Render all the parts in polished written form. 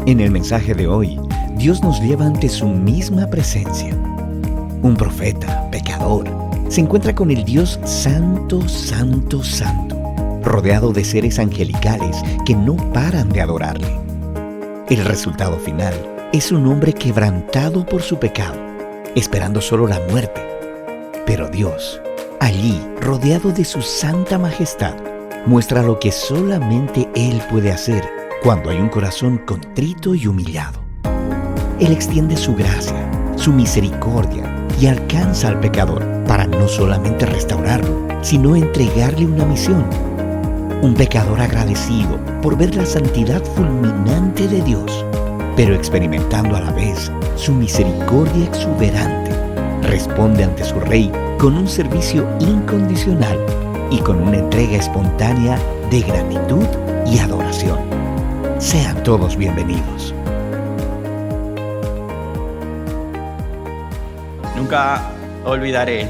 En el mensaje de hoy, Dios nos lleva ante su misma presencia. Un profeta, pecador, se encuentra con el Dios Santo, Santo, Santo, rodeado de seres angelicales que no paran de adorarle. El resultado final es un hombre quebrantado por su pecado, esperando solo la muerte. Pero Dios, allí, rodeado de su santa majestad, muestra lo que solamente Él puede hacer cuando hay un corazón contrito y humillado. Él extiende su gracia, su misericordia y alcanza al pecador para no solamente restaurarlo, sino entregarle una misión. Un pecador agradecido por ver la santidad fulminante de Dios, pero experimentando a la vez su misericordia exuberante, responde ante su Rey con un servicio incondicional y con una entrega espontánea de gratitud y adoración. Sean todos bienvenidos. Nunca olvidaré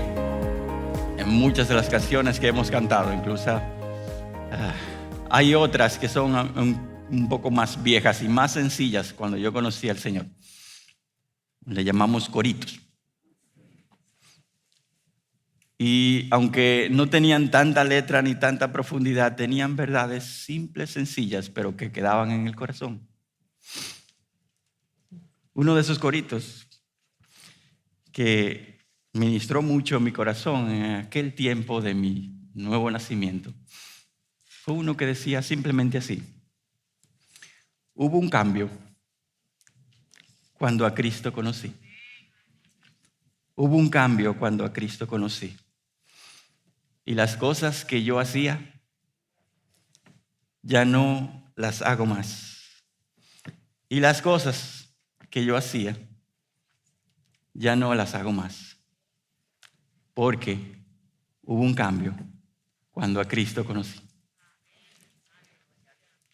en muchas de las canciones que hemos cantado, incluso hay otras que son un poco más viejas y más sencillas cuando yo conocí al Señor. Le llamamos coritos. Y aunque no tenían tanta letra ni tanta profundidad, tenían verdades simples, sencillas, pero que quedaban en el corazón. Uno de esos coritos que ministró mucho mi corazón en aquel tiempo de mi nuevo nacimiento fue uno que decía simplemente así: hubo un cambio cuando a Cristo conocí. Hubo un cambio cuando a Cristo conocí. Y las cosas que yo hacía, ya no las hago más. Y las cosas que yo hacía, ya no las hago más. Porque hubo un cambio cuando a Cristo conocí.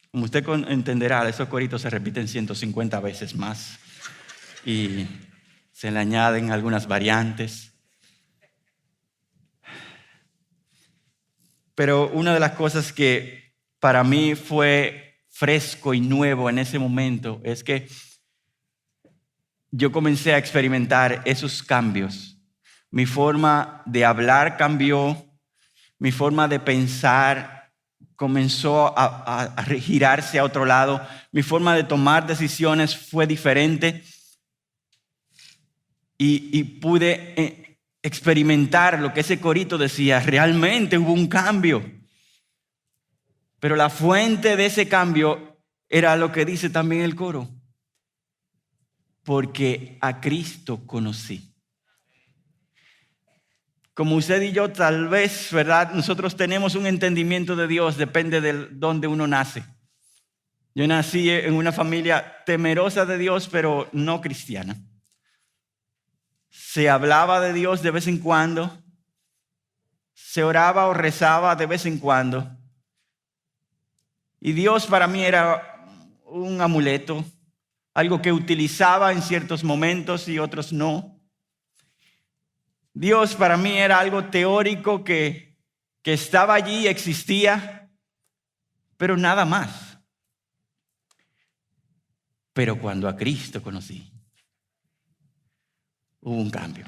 Como usted entenderá, esos coritos se repiten 150 veces más. Y se le añaden algunas variantes. Pero una de las cosas que para mí fue fresco y nuevo en ese momento es que yo comencé a experimentar esos cambios. Mi forma de hablar cambió, mi forma de pensar comenzó a girarse a otro lado, mi forma de tomar decisiones fue diferente y pude experimentar lo que ese corito decía. Realmente hubo un cambio. Pero la fuente de ese cambio era lo que dice también el coro: porque a Cristo conocí. Como usted y yo tal vez, ¿verdad? Nosotros tenemos un entendimiento de Dios, depende de dónde uno nace. Yo nací en una familia temerosa de Dios, pero no cristiana. Se hablaba de Dios de vez en cuando, se oraba o rezaba de vez en cuando. Y Dios para mí era un amuleto, algo que utilizaba en ciertos momentos y otros no. Dios para mí era algo teórico que estaba allí, existía, pero nada más. Pero cuando a Cristo conocí, hubo un cambio.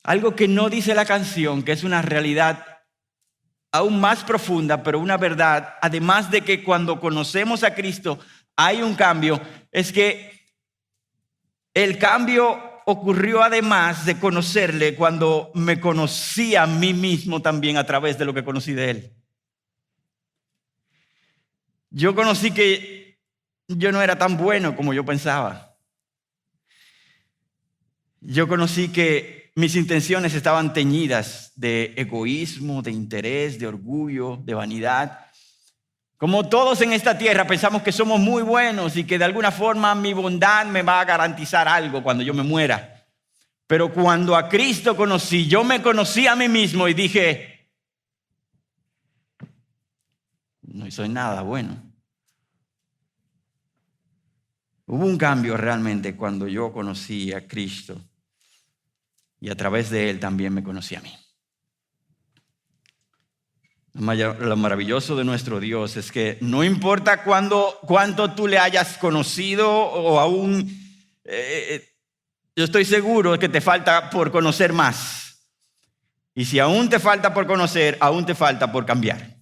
Algo que no dice la canción, que es una realidad aún más profunda, pero una verdad, además de que cuando conocemos a Cristo hay un cambio, es que el cambio ocurrió además de conocerle cuando me conocí a mí mismo también a través de lo que conocí de Él. Yo conocí que yo no era tan bueno como yo pensaba. Yo conocí que mis intenciones estaban teñidas de egoísmo, de interés, de orgullo, de vanidad. Como todos en esta tierra pensamos que somos muy buenos y que de alguna forma mi bondad me va a garantizar algo cuando yo me muera. Pero cuando a Cristo conocí, yo me conocí a mí mismo y dije: no soy nada bueno. Hubo un cambio realmente cuando yo conocí a Cristo. Y a través de Él también me conocí a mí. Lo maravilloso de nuestro Dios es que no importa cuánto tú le hayas conocido o aún, yo estoy seguro que te falta por conocer más. Y si aún te falta por conocer, aún te falta por cambiar.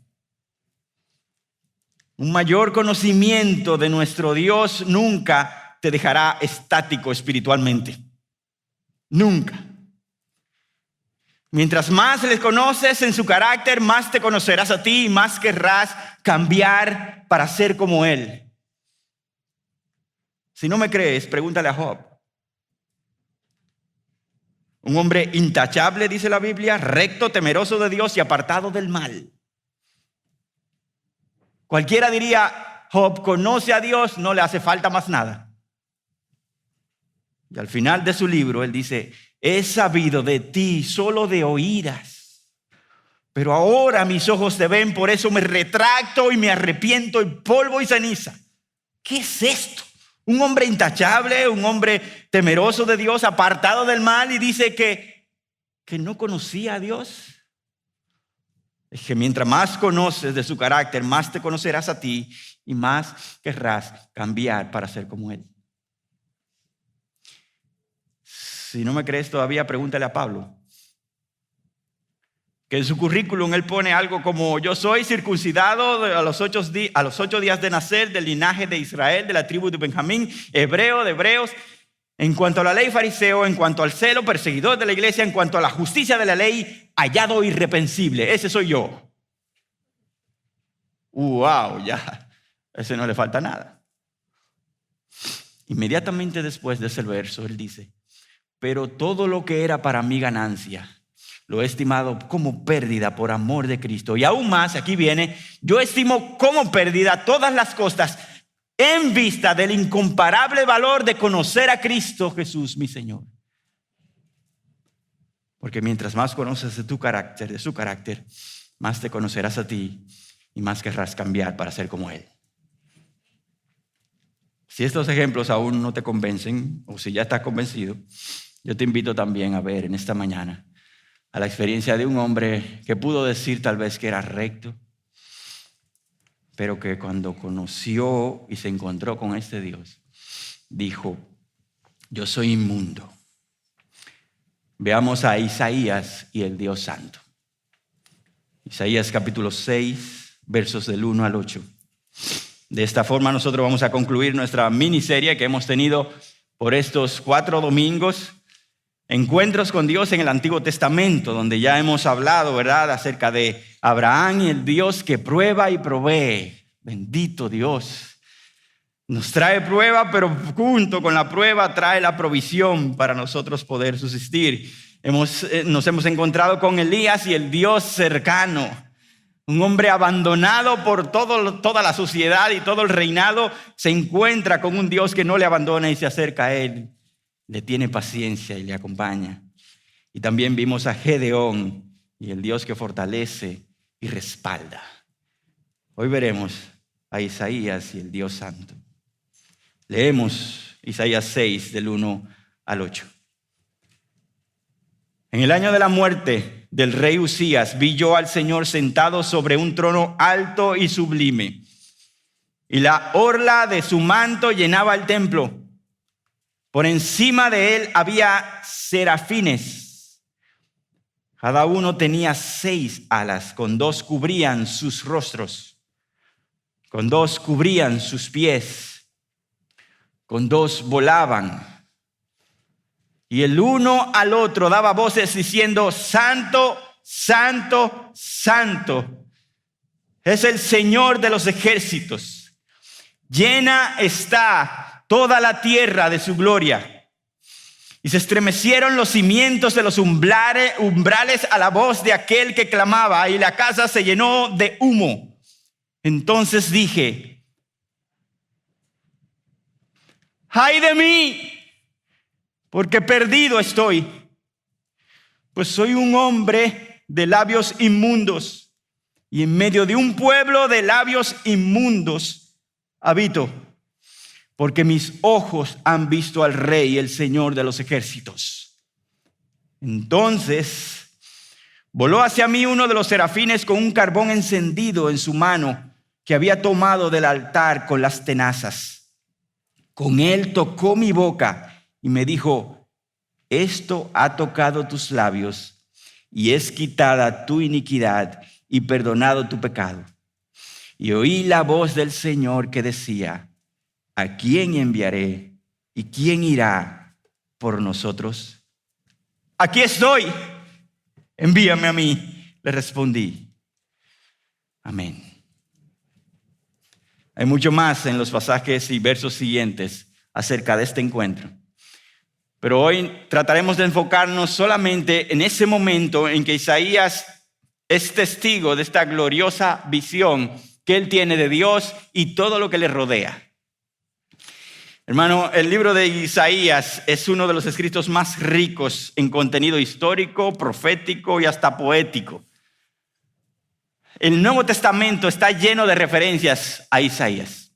Un mayor conocimiento de nuestro Dios nunca te dejará estático espiritualmente. Nunca. Mientras más le conoces en su carácter, más te conocerás a ti y más querrás cambiar para ser como Él. Si no me crees, pregúntale a Job. Un hombre intachable, dice la Biblia, recto, temeroso de Dios y apartado del mal. Cualquiera diría, Job conoce a Dios, no le hace falta más nada. Y al final de su libro, él dice, he sabido de ti solo de oídas, pero ahora mis ojos te ven, por eso me retracto y me arrepiento en polvo y ceniza. ¿Qué es esto? Un hombre intachable, un hombre temeroso de Dios, apartado del mal, y dice que no conocía a Dios. Es que mientras más conoces de su carácter, más te conocerás a ti y más querrás cambiar para ser como Él. Si no me crees todavía, pregúntale a Pablo. Que en su currículum él pone algo como: yo soy circuncidado a los 8 días de nacer, del linaje de Israel, de la tribu de Benjamín, hebreo de hebreos. En cuanto a la ley, fariseo. En cuanto al celo, perseguidor de la iglesia. En cuanto a la justicia de la ley, hallado irreprensible. Ese soy yo. Wow, ya. A ese no le falta nada. Inmediatamente después de ese verso, él dice: pero todo lo que era para mí ganancia, lo he estimado como pérdida por amor de Cristo. Y aún más, aquí viene, yo estimo como pérdida todas las cosas en vista del incomparable valor de conocer a Cristo Jesús, mi Señor. Porque mientras más conoces de su carácter, más te conocerás a ti y más querrás cambiar para ser como Él. Si estos ejemplos aún no te convencen, o si ya estás convencido, yo te invito también a ver en esta mañana a la experiencia de un hombre que pudo decir tal vez que era recto, pero que cuando conoció y se encontró con este Dios, dijo: yo soy inmundo. Veamos a Isaías y el Dios Santo. Isaías capítulo 6, versos del 1 al 8. De esta forma nosotros vamos a concluir nuestra miniserie que hemos tenido por estos 4 domingos. Encuentros con Dios en el Antiguo Testamento, donde ya hemos hablado, ¿verdad?, acerca de Abraham y el Dios que prueba y provee. Bendito Dios. Nos trae prueba, pero junto con la prueba trae la provisión para nosotros poder subsistir. Nos hemos encontrado con Elías y el Dios cercano. Un hombre abandonado por toda la sociedad y todo el reinado se encuentra con un Dios que no le abandona y se acerca a él. Le tiene paciencia y le acompaña. Y también vimos a Gedeón y el Dios que fortalece y respalda. Hoy veremos a Isaías y el Dios Santo. Leemos Isaías 6 del 1 al 8. En el año de la muerte del rey Usías vi yo al Señor sentado sobre un trono alto y sublime, y la orla de su manto llenaba el templo. Por encima de él había serafines. Cada uno tenía 6 alas, con 2 cubrían sus rostros, con 2 cubrían sus pies, con 2 volaban. Y el uno al otro daba voces diciendo: Santo, Santo, Santo es el Señor de los ejércitos. Llena está toda la tierra de su gloria. Y se estremecieron los cimientos de los umbrales a la voz de aquel que clamaba, y la casa se llenó de humo. Entonces dije: ¡ay de mí! Porque perdido estoy, pues soy un hombre de labios inmundos, y en medio de un pueblo de labios inmundos habito. Porque mis ojos han visto al Rey, el Señor de los ejércitos. Entonces Voló hacia mí uno de los serafines con un carbón encendido en su mano que había tomado del altar con las tenazas. Con él tocó mi boca y me dijo: esto ha tocado tus labios y es quitada tu iniquidad y perdonado tu pecado. Y oí la voz del Señor que decía: ¿a quién enviaré y quién irá por nosotros? Aquí estoy, envíame a mí, le respondí. Amén. Hay mucho más en los pasajes y versos siguientes acerca de este encuentro. Pero hoy trataremos de enfocarnos solamente en ese momento en que Isaías es testigo de esta gloriosa visión que él tiene de Dios y todo lo que le rodea. Hermano, el libro de Isaías es uno de los escritos más ricos en contenido histórico, profético y hasta poético. El Nuevo Testamento está lleno de referencias a Isaías.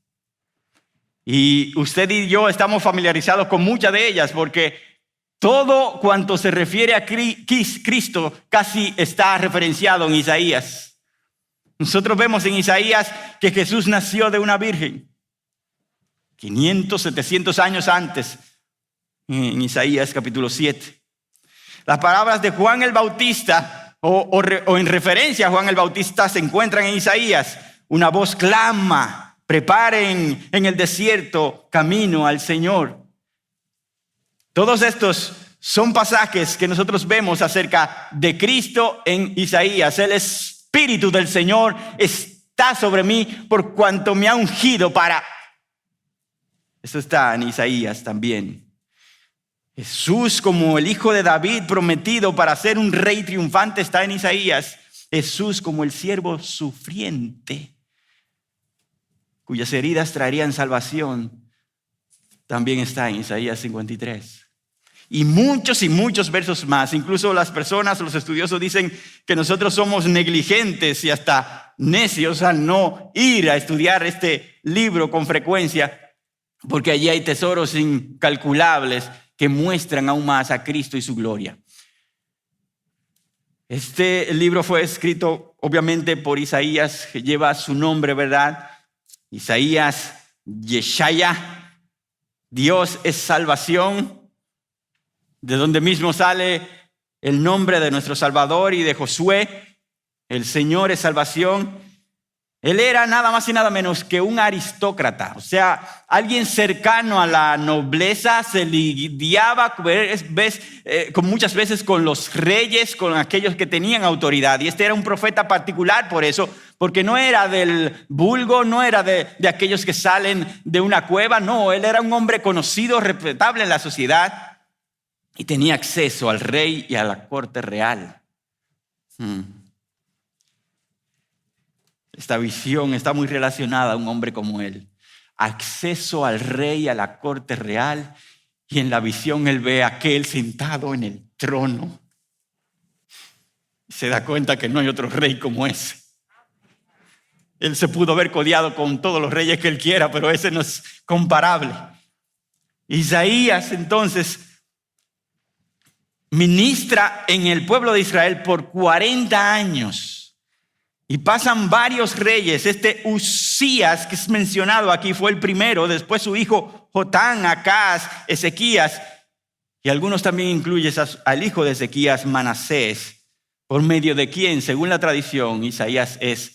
Y usted y yo estamos familiarizados con muchas de ellas porque todo cuanto se refiere a Cristo casi está referenciado en Isaías. Nosotros vemos en Isaías que Jesús nació de una virgen. 500, 700 años antes, en Isaías capítulo 7. Las palabras de Juan el Bautista, o en referencia a Juan el Bautista, se encuentran en Isaías. Una voz clama: preparen en el desierto camino al Señor. Todos estos son pasajes que nosotros vemos acerca de Cristo en Isaías. El Espíritu del Señor está sobre mí por cuanto me ha ungido para... Esto está en Isaías también. Jesús como el hijo de David prometido para ser un rey triunfante está en Isaías. Jesús como el siervo sufriente cuyas heridas traerían salvación también está en Isaías 53. Y muchos versos más. Incluso las personas, los estudiosos dicen que nosotros somos negligentes y hasta necios al no ir a estudiar este libro con frecuencia, porque allí hay tesoros incalculables que muestran aún más a Cristo y su gloria. Este libro fue escrito obviamente por Isaías, que lleva su nombre, ¿verdad? Isaías, Yeshaya, Dios es salvación, de donde mismo sale el nombre de nuestro Salvador, y de Josué, el Señor es salvación. Él era nada más y nada menos que un aristócrata, o sea, alguien cercano a la nobleza. Se lidiaba muchas veces con los reyes, con aquellos que tenían autoridad. Y este era un profeta particular por eso, porque no era del vulgo, no era de aquellos que salen de una cueva. No, él era un hombre conocido, respetable en la sociedad y tenía acceso al rey y a la corte real. Esta visión está muy relacionada a un hombre como él. Acceso al rey, a la corte real. Y en la visión él ve a aquel sentado en el trono. Se da cuenta que no hay otro rey como ese. Él se pudo haber codeado con todos los reyes que él quiera, pero ese no es comparable. Isaías entonces ministra en el pueblo de Israel por 40 años. Y pasan varios reyes. Este Usías, que es mencionado aquí, fue el primero. Después su hijo Jotán, Acaz, Ezequías. Y algunos también incluyen al hijo de Ezequías, Manasés, por medio de quien, según la tradición, Isaías es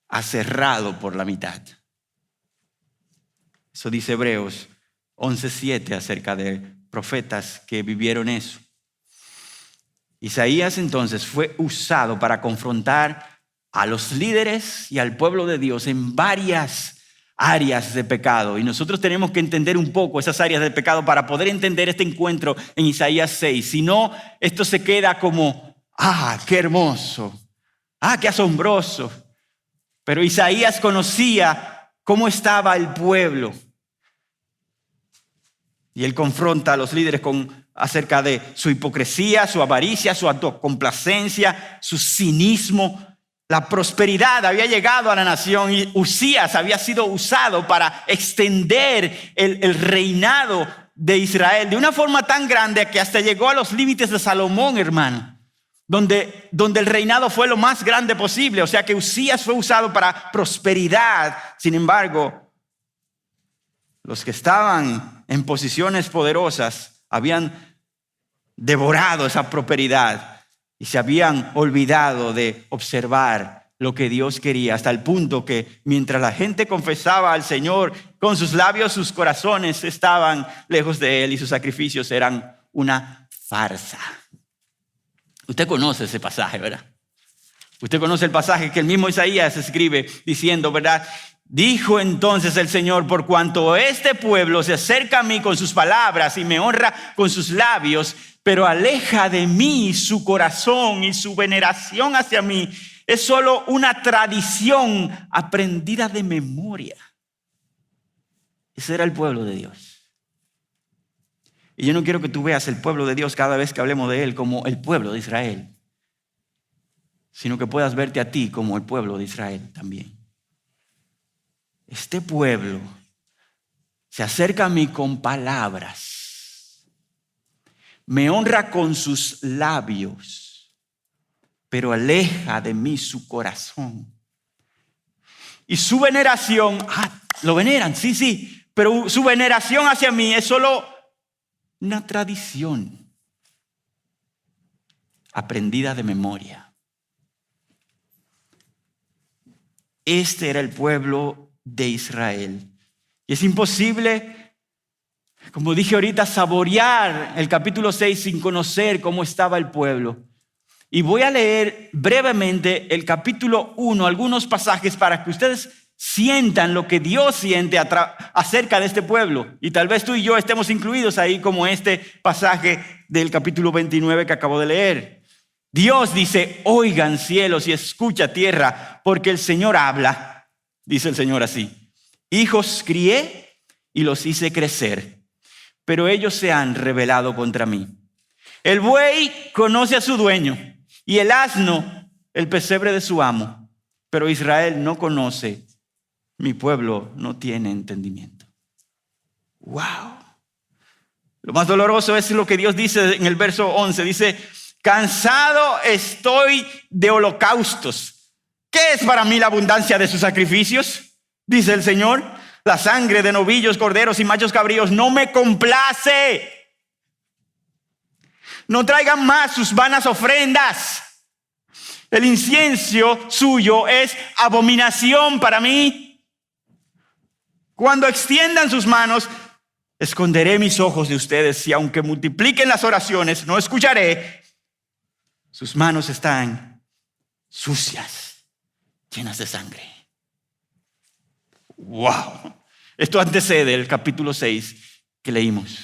aserrado por la mitad. Eso dice Hebreos 11:7 acerca de profetas que vivieron eso. Isaías entonces fue usado para confrontar a los líderes y al pueblo de Dios en varias áreas de pecado. Y nosotros tenemos que entender un poco esas áreas de pecado para poder entender este encuentro en Isaías 6. Si no, esto se queda como, qué hermoso, qué asombroso. Pero Isaías conocía cómo estaba el pueblo. Y él confronta a los líderes acerca de su hipocresía, su avaricia, su autocomplacencia, su cinismo. La prosperidad había llegado a la nación y Usías había sido usado para extender el reinado de Israel de una forma tan grande que hasta llegó a los límites de Salomón, hermano. donde el reinado fue lo más grande posible. O sea que Usías fue usado para prosperidad. Sin embargo, los que estaban en posiciones poderosas habían devorado esa prosperidad y se habían olvidado de observar lo que Dios quería, hasta el punto que mientras la gente confesaba al Señor con sus labios, sus corazones estaban lejos de Él y sus sacrificios eran una farsa. Usted conoce ese pasaje, ¿verdad? Usted conoce el pasaje que el mismo Isaías escribe diciendo, ¿verdad? Dijo entonces el Señor: por cuanto este pueblo se acerca a mí con sus palabras y me honra con sus labios, pero aleja de mí su corazón y su veneración hacia mí es solo una tradición aprendida de memoria. Ese era el pueblo de Dios. Y yo no quiero que tú veas el pueblo de Dios cada vez que hablemos de Él como el pueblo de Israel, sino que puedas verte a ti como el pueblo de Israel también. Este pueblo se acerca a mí con palabras, me honra con sus labios, pero aleja de mí su corazón. Y su veneración, lo veneran, sí, pero su veneración hacia mí es solo una tradición aprendida de memoria. Este era el pueblo de Israel. Y es imposible, como dije ahorita, saborear el capítulo 6 sin conocer cómo estaba el pueblo. Y voy a leer brevemente el capítulo 1, algunos pasajes para que ustedes sientan lo que Dios siente acerca de este pueblo. Y tal vez tú y yo estemos incluidos ahí, como este pasaje del capítulo 29 que acabo de leer. Dios dice: oigan cielos y escucha tierra, porque el Señor habla. Dice el Señor así: hijos crié y los hice crecer, pero ellos se han rebelado contra mí. El buey conoce a su dueño y el asno el pesebre de su amo, pero Israel no conoce. Mi pueblo no tiene entendimiento. ¡Wow! Lo más doloroso es lo que Dios dice en el verso 11. Dice: cansado estoy de holocaustos. ¿Qué es para mí la abundancia de sus sacrificios? Dice el Señor. La sangre de novillos, corderos y machos cabríos no me complace. No traigan más sus vanas ofrendas. El incienso suyo es abominación para mí. Cuando extiendan sus manos, esconderé mis ojos de ustedes, y aunque multipliquen las oraciones, no escucharé. Sus manos están sucias, llenas de sangre. ¡Wow! Esto antecede el capítulo 6 que leímos.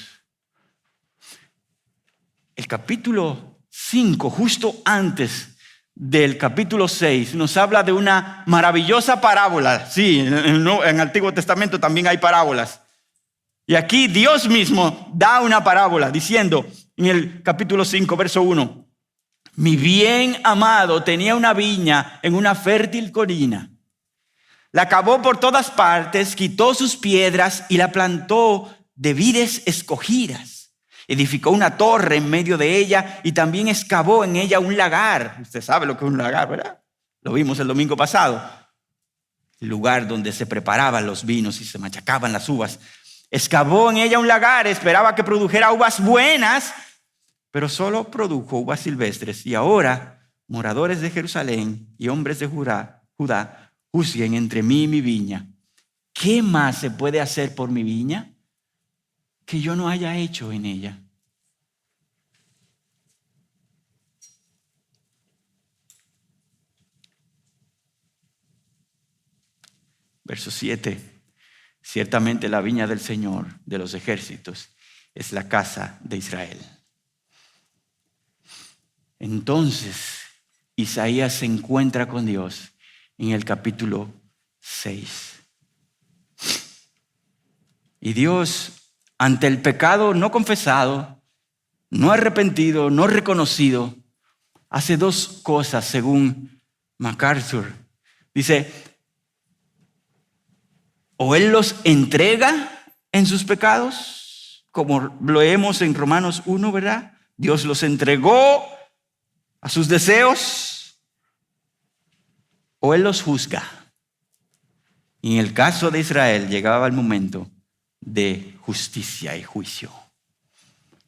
El capítulo 5, justo antes del capítulo 6, nos habla de una maravillosa parábola. Sí, en el Antiguo Testamento también hay parábolas. Y aquí Dios mismo da una parábola diciendo en el capítulo 5, verso 1: mi bien amado tenía una viña en una fértil colina. La cavó por todas partes, quitó sus piedras y la plantó de vides escogidas. Edificó una torre en medio de ella y también excavó en ella un lagar. Usted sabe lo que es un lagar, ¿verdad? Lo vimos el domingo pasado. El lugar donde se preparaban los vinos y se machacaban las uvas. Excavó en ella un lagar, esperaba que produjera uvas buenas, pero solo produjo uvas silvestres. Y ahora, moradores de Jerusalén y hombres de Judá, juzguen entre mí y mi viña. ¿Qué más se puede hacer por mi viña que yo no haya hecho en ella? Verso 7. Ciertamente la viña del Señor de los ejércitos es la casa de Israel. Entonces Isaías se encuentra con Dios en el capítulo 6. Y Dios, ante el pecado no confesado, no arrepentido, no reconocido, hace dos cosas según MacArthur. Dice: o Él los entrega en sus pecados, como lo leemos en Romanos 1, ¿verdad? Dios los entregó a sus deseos o Él los juzga. Y en el caso de Israel llegaba el momento de justicia y juicio.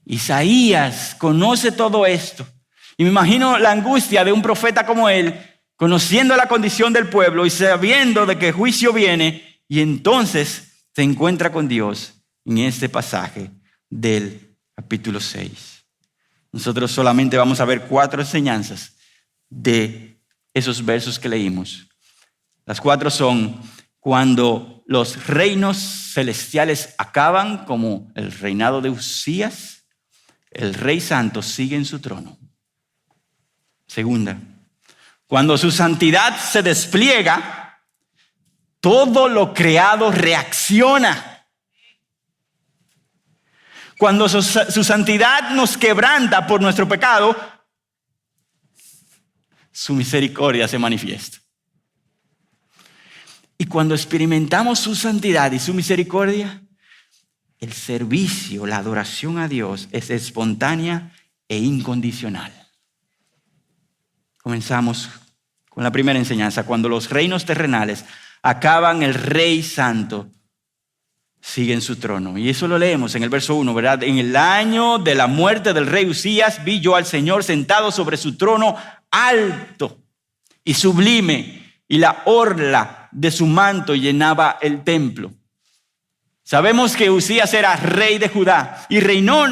Isaías conoce todo esto. Y me imagino la angustia de un profeta como él, conociendo la condición del pueblo y sabiendo de que juicio viene, y entonces se encuentra con Dios en este pasaje del capítulo 6. Nosotros solamente vamos a ver 4 enseñanzas de esos versos que leímos. Las 4 son: cuando los reinos celestiales acaban, como el reinado de Usías, el Rey Santo sigue en su trono. Segunda, cuando su santidad se despliega, todo lo creado reacciona. Cuando su santidad nos quebranta por nuestro pecado, su misericordia se manifiesta. Y cuando experimentamos su santidad y su misericordia, el servicio, la adoración a Dios es espontánea e incondicional. Comenzamos con la primera enseñanza. Cuando los reinos terrenales acaban, el Rey Santo sigue en su trono. Y eso lo leemos en el verso 1, ¿verdad? En el año de la muerte del rey Usías, vi yo al Señor sentado sobre su trono alto y sublime, y la orla de su manto llenaba el templo. Sabemos que Usías era rey de Judá y reinó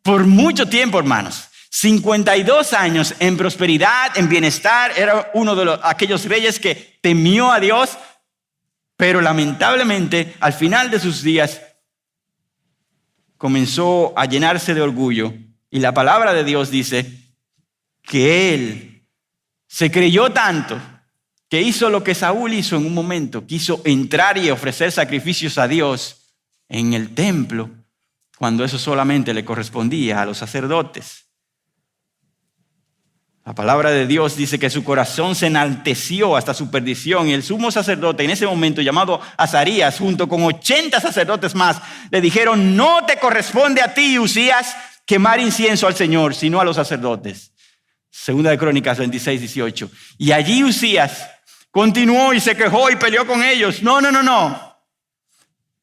por mucho tiempo, hermanos. 52 años en prosperidad, en bienestar. Era uno de aquellos reyes que temió a Dios, pero lamentablemente al final de sus días comenzó a llenarse de orgullo. Y la palabra de Dios dice que él se creyó tanto que hizo lo que Saúl hizo en un momento. Quiso entrar y ofrecer sacrificios a Dios en el templo, cuando eso solamente le correspondía a los sacerdotes. La palabra de Dios dice que su corazón se enalteció hasta su perdición, y el sumo sacerdote en ese momento, llamado Azarías, junto con 80 sacerdotes más, le dijeron: no te corresponde a ti, Usías, quemar incienso al Señor, sino a los sacerdotes. Segunda de Crónicas 26, 18. Y allí Usías continuó y se quejó y peleó con ellos. No.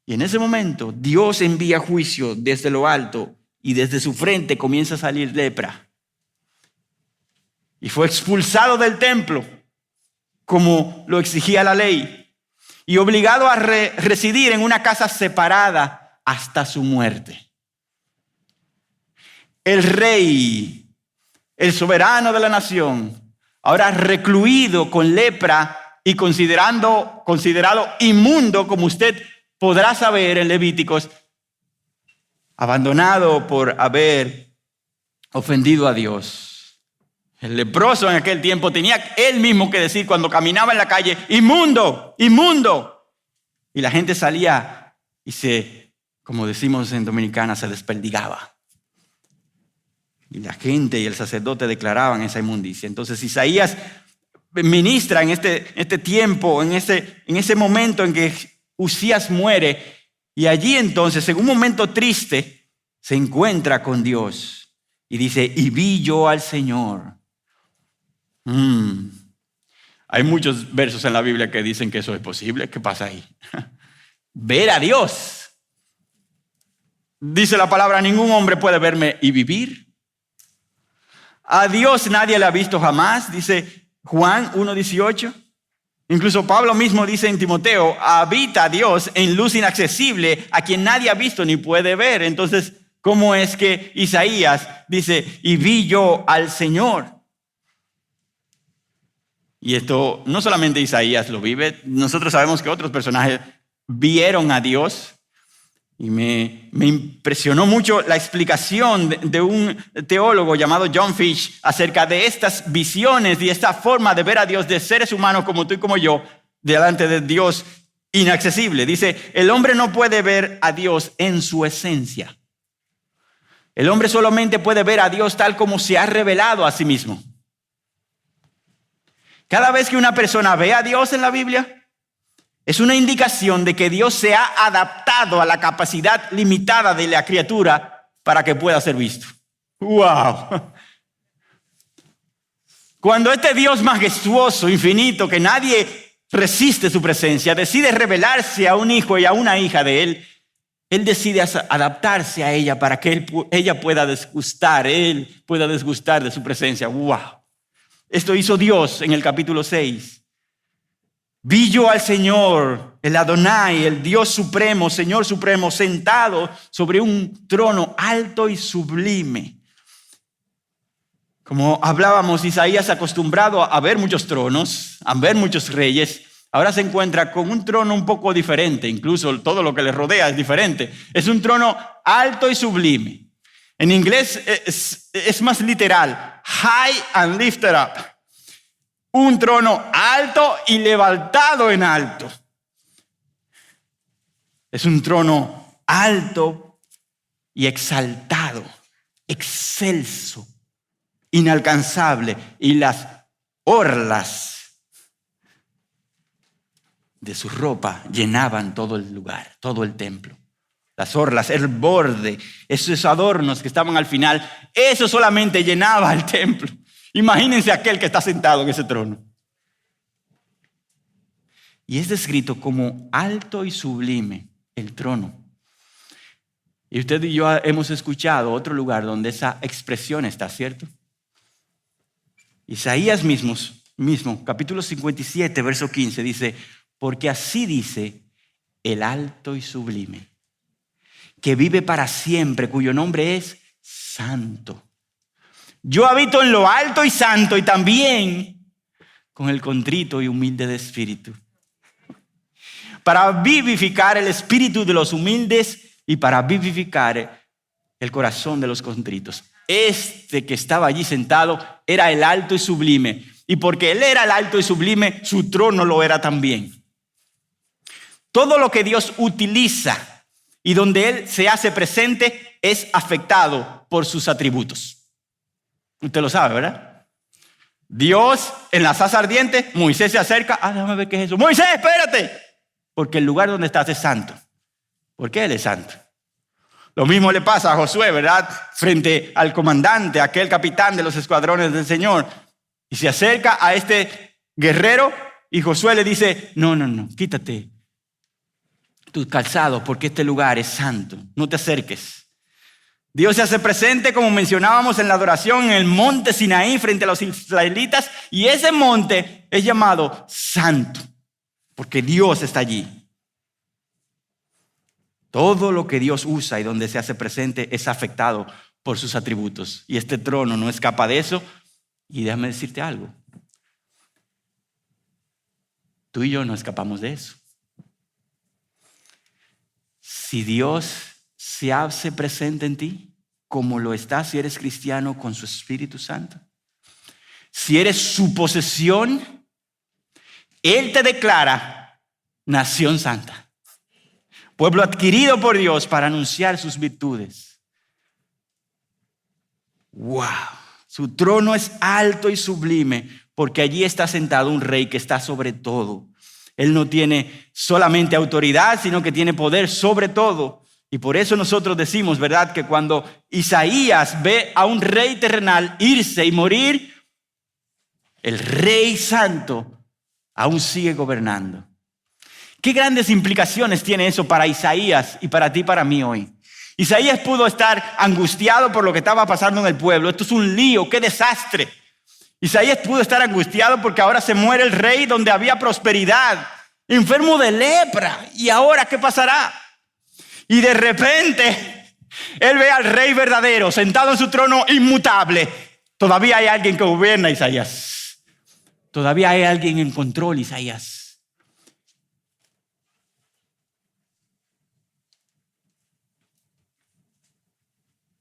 Y en ese momento Dios envía juicio desde lo alto, y desde su frente comienza a salir lepra. Y fue expulsado del templo, como lo exigía la ley, y obligado a residir en una casa separada hasta su muerte. El rey, el soberano de la nación, ahora recluido con lepra y considerado inmundo, como usted podrá saber en Levíticos, abandonado por haber ofendido a Dios. El leproso en aquel tiempo tenía él mismo que decir cuando caminaba en la calle: inmundo, inmundo. Y la gente salía y como decimos en Dominicana, se desperdigaba. Y la gente y el sacerdote declaraban esa inmundicia. Entonces Isaías ministra en este tiempo, en ese momento en que Usías muere. Y allí entonces, en un momento triste, se encuentra con Dios. Y dice: y vi yo al Señor. Hay muchos versos en la Biblia que dicen que eso es posible. ¿Qué pasa ahí? Ver a Dios. Dice la palabra: ningún hombre puede verme y vivir. A Dios nadie le ha visto jamás, dice Juan 1:18. Incluso Pablo mismo dice en Timoteo: habita Dios en luz inaccesible, a quien nadie ha visto ni puede ver. Entonces, ¿cómo es que Isaías dice: y vi yo al Señor? Y esto no solamente Isaías lo vive, nosotros sabemos que otros personajes vieron a Dios. Y me impresionó mucho la explicación de un teólogo llamado John Fish acerca de estas visiones y esta forma de ver a Dios de seres humanos como tú y como yo, delante de Dios inaccesible. Dice: el hombre no puede ver a Dios en su esencia. El hombre solamente puede ver a Dios tal como se ha revelado a sí mismo. Cada vez que una persona ve a Dios en la Biblia, es una indicación de que Dios se ha adaptado a la capacidad limitada de la criatura para que pueda ser visto. ¡Wow! Cuando este Dios majestuoso, infinito, que nadie resiste su presencia, decide revelarse a un hijo y a una hija de Él, Él decide adaptarse a ella para que ella pueda desgustar, Él pueda desgustar de su presencia. ¡Wow! Esto hizo Dios en el capítulo 6. Vi yo al Señor, el Adonai, el Dios supremo, Señor supremo, sentado sobre un trono alto y sublime. Como hablábamos, Isaías, acostumbrado a ver muchos tronos, a ver muchos reyes, ahora se encuentra con un trono un poco diferente. Incluso todo lo que le rodea es diferente. Es un trono alto y sublime. En inglés es más literal. High and lifted up. Un trono alto y levantado en alto. Es un trono alto y exaltado, excelso, inalcanzable, y las orlas de su ropa llenaban todo el lugar, todo el templo. Las orlas, el borde, esos adornos que estaban al final, eso solamente llenaba el templo. Imagínense aquel que está sentado en ese trono. Y es descrito como alto y sublime el trono. Y usted y yo hemos escuchado otro lugar donde esa expresión está, ¿cierto? Isaías mismo, capítulo 57, verso 15, dice: porque así dice el alto y sublime, que vive para siempre, cuyo nombre es Santo. Yo habito en lo alto y santo, y también con el contrito y humilde de espíritu, para vivificar el espíritu de los humildes y para vivificar el corazón de los contritos. Este que estaba allí sentado era el alto y sublime, y porque Él era el alto y sublime, su trono lo era también. Todo lo que Dios utiliza y donde Él se hace presente es afectado por sus atributos. Usted lo sabe, ¿verdad? Dios en la zarza ardiente, Moisés se acerca. Déjame ver qué es eso. Moisés, espérate. Porque el lugar donde estás es santo. ¿Por qué Él es santo? Lo mismo le pasa a Josué, ¿verdad? Frente al comandante, aquel capitán de los escuadrones del Señor. Y se acerca a este guerrero y Josué le dice: no, quítate tus calzados porque este lugar es santo. No te acerques. Dios se hace presente, como mencionábamos en la adoración, en el monte Sinaí frente a los israelitas. Y ese monte es llamado santo porque Dios está allí. Todo lo que Dios usa y donde se hace presente es afectado por sus atributos. Y este trono no escapa de eso. Y déjame decirte algo. Tú y yo no escapamos de eso. Si Dios se hace presente en ti, como lo está si eres cristiano con su Espíritu Santo, si eres su posesión, Él te declara nación santa, pueblo adquirido por Dios para anunciar sus virtudes. ¡Wow! Su trono es alto y sublime porque allí está sentado un rey que está sobre todo. Él no tiene solamente autoridad, sino que tiene poder sobre todo. Y por eso nosotros decimos, ¿verdad?, que cuando Isaías ve a un rey terrenal irse y morir, el Rey Santo aún sigue gobernando. ¿Qué grandes implicaciones tiene eso para Isaías y para ti y para mí hoy? Isaías pudo estar angustiado por lo que estaba pasando en el pueblo. Esto es un lío, qué desastre. Isaías pudo estar angustiado porque ahora se muere el rey donde había prosperidad, enfermo de lepra. ¿Y ahora qué pasará? Y de repente, él ve al rey verdadero sentado en su trono inmutable. Todavía hay alguien que gobierna, Isaías. Todavía hay alguien en control, Isaías.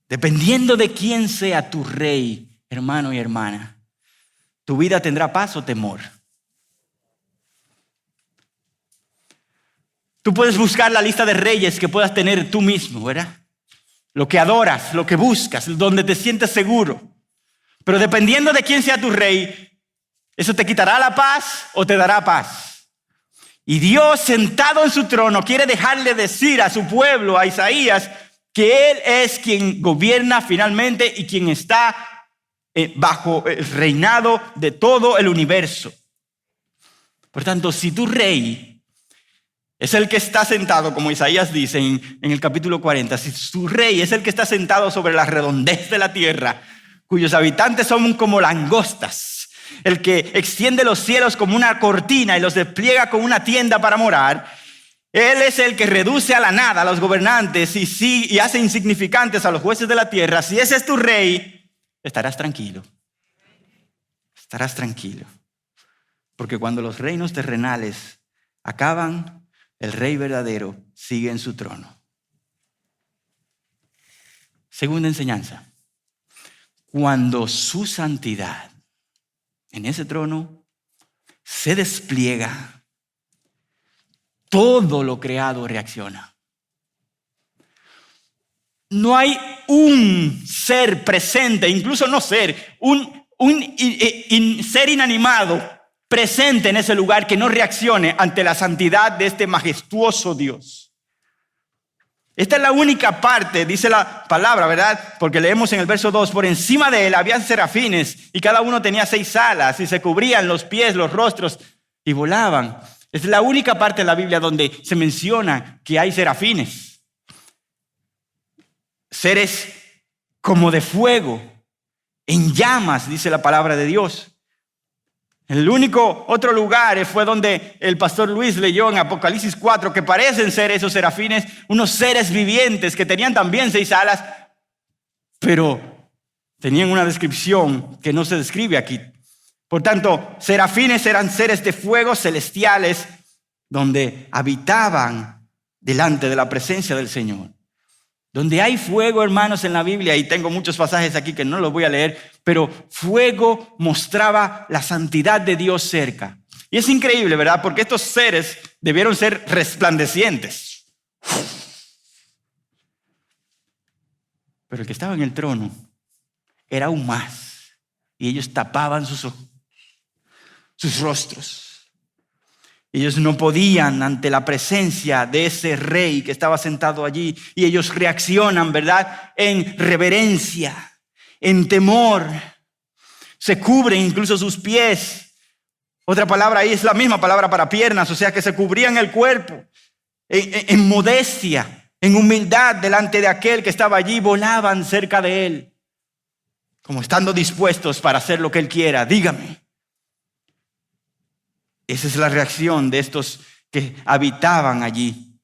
Dependiendo de quién sea tu rey, hermano y hermana, tu vida tendrá paz o temor. Tú puedes buscar la lista de reyes que puedas tener tú mismo, ¿verdad? Lo que adoras, lo que buscas, donde te sientes seguro. Pero dependiendo de quién sea tu rey, eso te quitará la paz o te dará paz. Y Dios, sentado en su trono, quiere dejarle decir a su pueblo, a Isaías, que Él es quien gobierna finalmente y quien está bajo el reinado de todo el universo. Por tanto, si tu rey es el que está sentado, como Isaías dice en el capítulo 40, si tu rey es el que está sentado sobre la redondez de la tierra, cuyos habitantes son como langostas, el que extiende los cielos como una cortina y los despliega como una tienda para morar, Él es el que reduce a la nada a los gobernantes y hace insignificantes a los jueces de la tierra. Si ese es tu rey, estarás tranquilo. Estarás tranquilo. Porque cuando los reinos terrenales acaban, el rey verdadero sigue en su trono. Segunda enseñanza. Cuando su santidad en ese trono se despliega, todo lo creado reacciona. No hay un ser presente, incluso no ser, un ser inanimado presente en ese lugar que no reaccione ante la santidad de este majestuoso Dios. Esta es la única parte, dice la palabra, ¿verdad? Porque leemos en el verso 2, por encima de él habían serafines y cada uno tenía 6 alas y se cubrían los pies, los rostros y volaban. Es la única parte de la Biblia donde se menciona que hay serafines. Seres como de fuego, en llamas, dice la palabra de Dios. El único otro lugar fue donde el pastor Luis leyó en Apocalipsis 4 que parecen ser esos serafines, unos seres vivientes que tenían también 6 alas, pero tenían una descripción que no se describe aquí. Por tanto, serafines eran seres de fuego celestiales donde habitaban delante de la presencia del Señor. Donde hay fuego, hermanos, en la Biblia, y tengo muchos pasajes aquí que no los voy a leer, pero fuego mostraba la santidad de Dios cerca. Y es increíble, ¿verdad? Porque estos seres debieron ser resplandecientes. Pero el que estaba en el trono era aún más. Y ellos tapaban sus rostros. Ellos no podían ante la presencia de ese rey que estaba sentado allí. Y ellos reaccionan, ¿verdad? En reverencia, en temor. Se cubren incluso sus pies. Otra palabra ahí es la misma palabra para piernas. O sea que se cubrían el cuerpo en modestia, en humildad delante de aquel que estaba allí. Volaban cerca de él, como estando dispuestos para hacer lo que él quiera. Dígame. Esa es la reacción de estos que habitaban allí.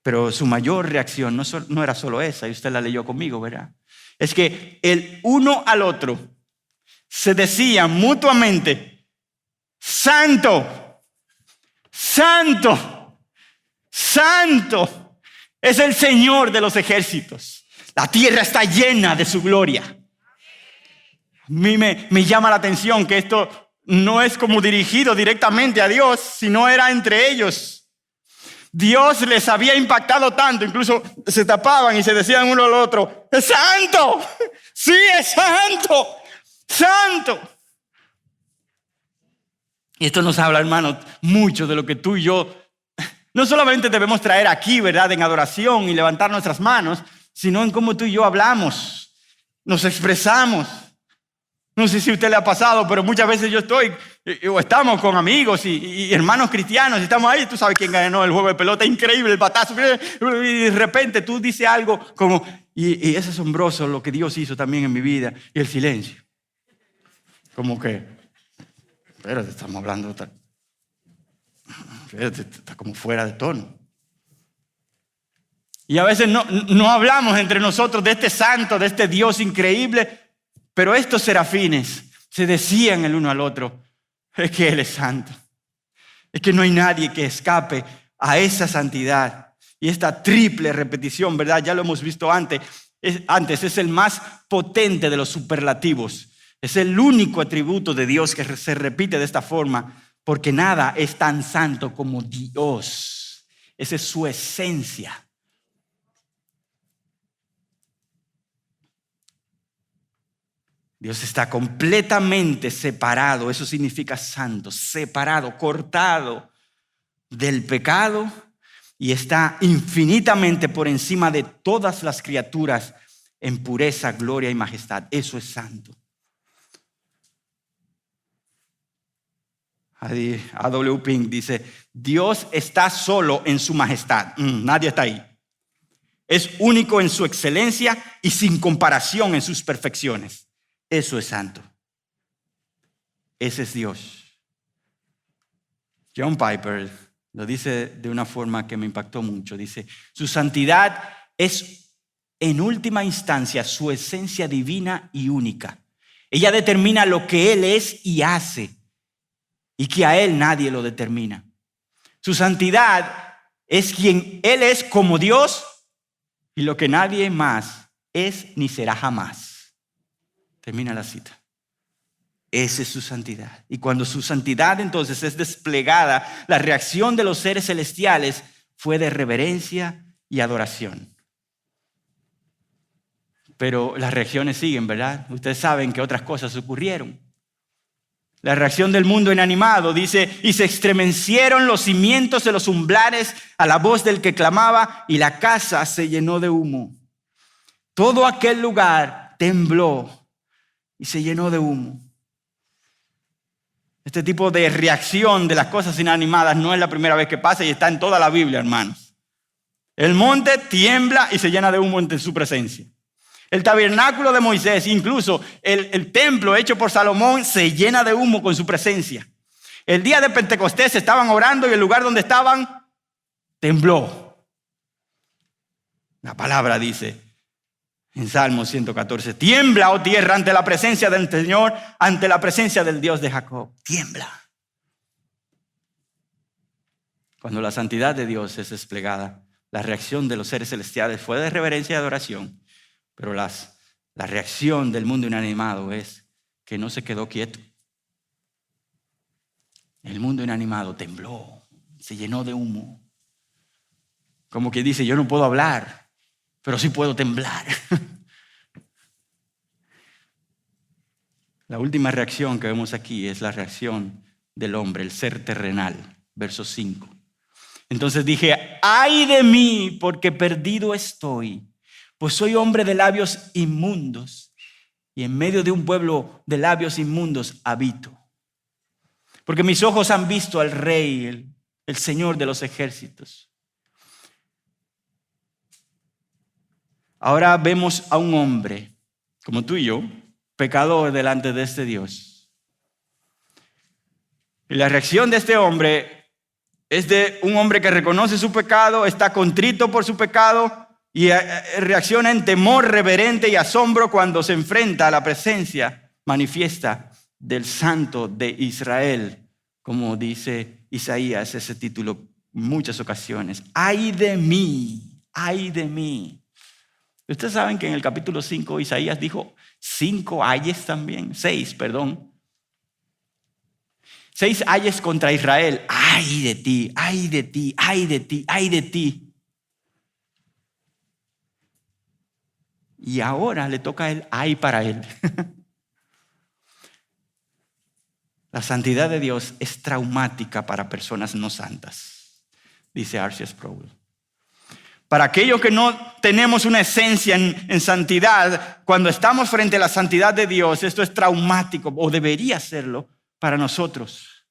Pero su mayor reacción no era solo esa, y usted la leyó conmigo, ¿verdad? Es que el uno al otro se decían mutuamente: Santo, Santo, Santo es el Señor de los ejércitos. La tierra está llena de su gloria. A mí me llama la atención que esto no es como dirigido directamente a Dios, sino era entre ellos. Dios les había impactado tanto, incluso se tapaban y se decían uno al otro: ¡Es santo! ¡Sí, es santo! ¡Santo! Y esto nos habla, hermanos, mucho de lo que tú y yo no solamente debemos traer aquí, ¿verdad?, en adoración y levantar nuestras manos, sino en cómo tú y yo hablamos, nos expresamos. No sé si a usted le ha pasado, pero muchas veces yo estoy o estamos con amigos y hermanos cristianos y estamos ahí. Tú sabes quién ganó el juego de pelota, increíble el batazo, y de repente tú dices algo como, y es asombroso lo que Dios hizo también en mi vida, y el silencio. Como que, espérate, estamos hablando, espérate, está como fuera de tono. Y a veces no hablamos entre nosotros de este santo, de este Dios increíble. Pero estos serafines se decían el uno al otro: es que Él es santo. Es que no hay nadie que escape a esa santidad. Y esta triple repetición, ¿verdad? Ya lo hemos visto antes, es el más potente de los superlativos. Es el único atributo de Dios que se repite de esta forma, porque nada es tan santo como Dios. Esa es su esencia. Dios está completamente separado, eso significa santo, separado, cortado del pecado, y está infinitamente por encima de todas las criaturas en pureza, gloria y majestad. Eso es santo. A.W. Pink dice, Dios está solo en su majestad. Nadie está ahí. Es único en su excelencia y sin comparación en sus perfecciones. Eso es santo. Ese es Dios. John Piper lo dice de una forma que me impactó mucho. Dice, su santidad es en última instancia su esencia divina y única. Ella determina lo que Él es y hace, y que a Él nadie lo determina. Su santidad es quien Él es como Dios y lo que nadie más es ni será jamás. Termina la cita. Esa es su santidad. Y cuando su santidad entonces es desplegada, la reacción de los seres celestiales fue de reverencia y adoración. Pero las reacciones siguen, ¿verdad? Ustedes saben que otras cosas ocurrieron. La reacción del mundo inanimado dice, y se estremecieron los cimientos de los umbrales a la voz del que clamaba, y la casa se llenó de humo. Todo aquel lugar tembló y se llenó de humo. Este tipo de reacción de las cosas inanimadas no es la primera vez que pasa y está en toda la Biblia, hermanos. El monte tiembla y se llena de humo ante su presencia. El tabernáculo de Moisés, incluso el templo hecho por Salomón, se llena de humo con su presencia. El día de Pentecostés estaban orando y el lugar donde estaban tembló. La palabra dice en Salmo 114, tiembla, oh tierra, ante la presencia del Señor, ante la presencia del Dios de Jacob. Tiembla. Cuando la santidad de Dios es desplegada, la reacción de los seres celestiales fue de reverencia y adoración. Pero la reacción del mundo inanimado es que no se quedó quieto. El mundo inanimado tembló, se llenó de humo. Como que dice, yo no puedo hablar, pero sí puedo temblar. La última reacción que vemos aquí es la reacción del hombre, el ser terrenal. Verso 5. Entonces dije, ay de mí, porque perdido estoy. Pues soy hombre de labios inmundos y en medio de un pueblo de labios inmundos habito. Porque mis ojos han visto al Rey, el Señor de los ejércitos. Ahora vemos a un hombre, como tú y yo, pecador delante de este Dios. Y la reacción de este hombre es de un hombre que reconoce su pecado, está contrito por su pecado, y reacciona en temor reverente y asombro cuando se enfrenta a la presencia manifiesta del Santo de Israel, como dice Isaías, ese título en muchas ocasiones. ¡Ay de mí! ¡Ay de mí! Ustedes saben que en el capítulo 5 Isaías dijo 5 ayes también, 6, perdón. 6 ayes contra Israel. ¡Ay de ti! ¡Ay de ti! ¡Ay de ti! ¡Ay de ti! Y ahora le toca a él, ay para él. La santidad de Dios es traumática para personas no santas, dice R.C. Sproul. Para aquellos que no tenemos una esencia en santidad, cuando estamos frente a la santidad de Dios, esto es traumático, o debería serlo para nosotros.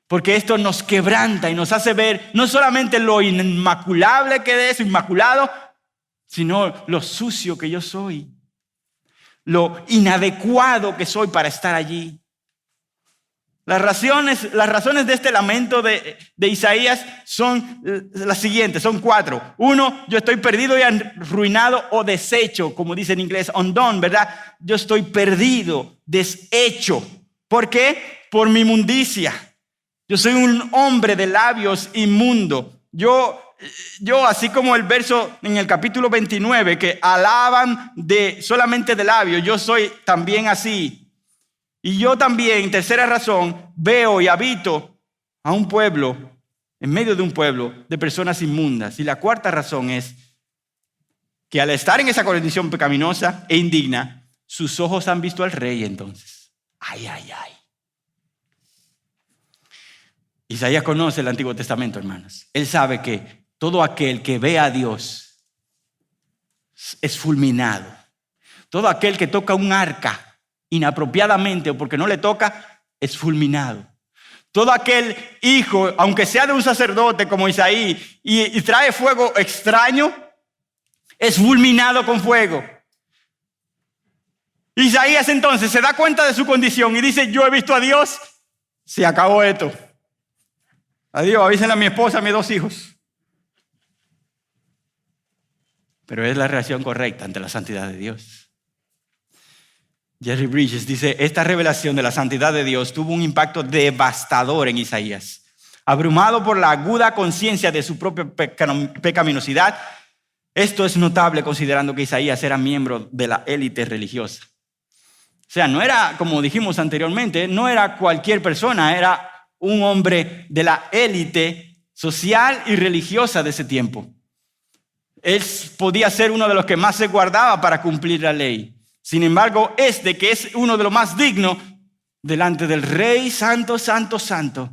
Porque esto nos quebranta y nos hace ver no solamente lo inmaculable que es, inmaculado, sino lo sucio que yo soy, lo inadecuado que soy para estar allí. Las razones de este lamento de Isaías son las siguientes, son 4. 1, yo estoy perdido y arruinado o deshecho, como dice en inglés, undone, ¿verdad? Yo estoy perdido, deshecho. ¿Por qué? Por mi inmundicia. Yo soy un hombre de labios inmundo. Yo, así como el verso en el capítulo 29, que alaban solamente de labios, yo soy también así. Y yo también, tercera razón, veo y habito a un pueblo, en medio de un pueblo de personas inmundas. Y la cuarta razón es que al estar en esa condición pecaminosa e indigna, sus ojos han visto al Rey entonces. Ay, ay, ay. Isaías conoce el Antiguo Testamento, hermanos. Él sabe que todo aquel que ve a Dios es fulminado. Todo aquel que toca un arca inapropiadamente o porque no le toca, es fulminado. Todo aquel hijo, aunque sea de un sacerdote como Isaí, y trae fuego extraño, es fulminado con fuego. Isaías entonces se da cuenta de su condición y dice, yo he visto a Dios, se acabó esto. Adiós, avísenle a mi esposa, a mis 2 hijos. Pero es la reacción correcta ante la santidad de Dios. Jerry Bridges dice, esta revelación de la santidad de Dios tuvo un impacto devastador en Isaías. Abrumado por la aguda conciencia de su propia pecaminosidad, esto es notable considerando que Isaías era miembro de la élite religiosa. O sea, no era, como dijimos anteriormente, no era cualquier persona, era un hombre de la élite social y religiosa de ese tiempo. Él podía ser uno de los que más se guardaba para cumplir la ley. Sin embargo, que es uno de los más dignos delante del Rey Santo, Santo, Santo,